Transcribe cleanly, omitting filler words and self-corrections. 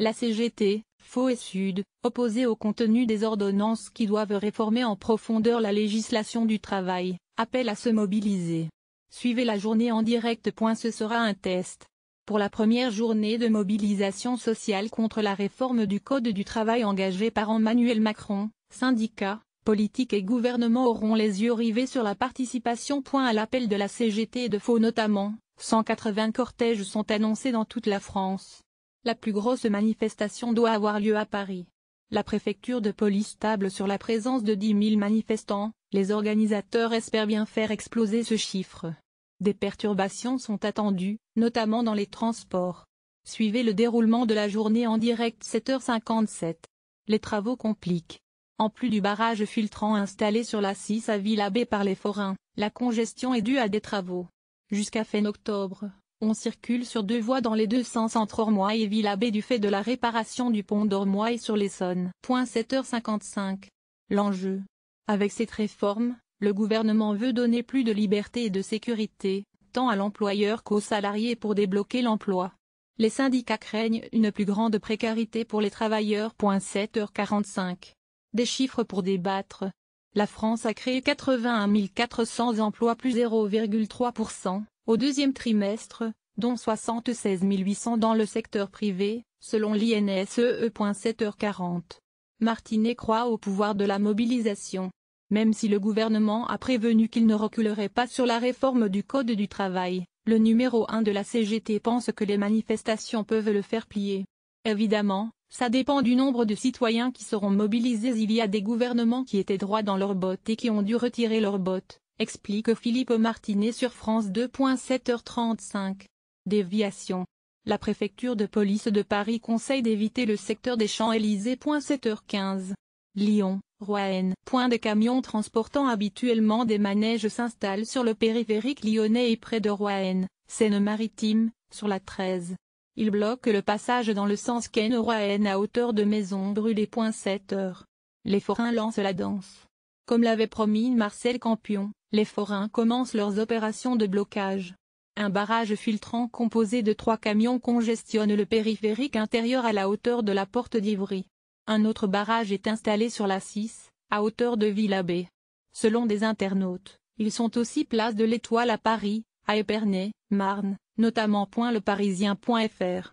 La CGT, faux et sud, opposée au contenu des ordonnances qui doivent réformer en profondeur la législation du travail, appelle à se mobiliser. Suivez la journée en direct. Ce sera un test. Pour la première journée de mobilisation sociale contre la réforme du Code du travail engagée par Emmanuel Macron, syndicats, politiques et gouvernement auront les yeux rivés sur la participation. À l'appel de la CGT et de Faux notamment, 180 cortèges sont annoncés dans toute la France. La plus grosse manifestation doit avoir lieu à Paris. La préfecture de police table sur la présence de 10 000 manifestants, les organisateurs espèrent bien faire exploser ce chiffre. Des perturbations sont attendues, notamment dans les transports. Suivez le déroulement de la journée en direct. 7h57. Les travaux compliquent. En plus du barrage filtrant installé sur la 6 à Villabé par les forains, la congestion est due à des travaux. Jusqu'à fin octobre, on circule sur 2 voies dans les 2 sens entre Ormois et Villabé du fait de la réparation du pont d'Ormois et sur l'Essonne. 7h55. L'enjeu. Avec cette réforme, le gouvernement veut donner plus de liberté et de sécurité, tant à l'employeur qu'aux salariés pour débloquer l'emploi. Les syndicats craignent une plus grande précarité pour les travailleurs. 7h45. Des chiffres pour débattre. La France a créé 81 400 emplois plus 0,3%, au deuxième trimestre, dont 76 800 dans le secteur privé, selon l'INSEE. 7h40. Martinet croit au pouvoir de la mobilisation. Même si le gouvernement a prévenu qu'il ne reculerait pas sur la réforme du Code du travail, le numéro 1 de la CGT pense que les manifestations peuvent le faire plier. Évidemment, ça dépend du nombre de citoyens qui seront mobilisés. Il y a des gouvernements qui étaient droits dans leurs bottes et qui ont dû retirer leurs bottes, explique Philippe Martinet sur France 2. 7h35. Déviation. La préfecture de police de Paris conseille d'éviter le secteur des Champs-Élysées. 7h15. Lyon, Roanne. Des camions transportant habituellement des manèges s'installent sur le périphérique lyonnais et près de Roanne, Seine-Maritime, sur la 13. Ils bloquent le passage dans le sens Cannes-Roanne à hauteur de Maison Brûlée. 7h. Les forains lancent la danse. Comme l'avait promis Marcel Campion, les forains commencent leurs opérations de blocage. Un barrage filtrant composé de 3 camions congestionne le périphérique intérieur à la hauteur de la Porte d'Ivry. Un autre barrage est installé sur la 6, à hauteur de Villabé. Selon des internautes, ils sont aussi place de l'Étoile à Paris, à Épernay, Marne, notamment. Le Parisien.fr.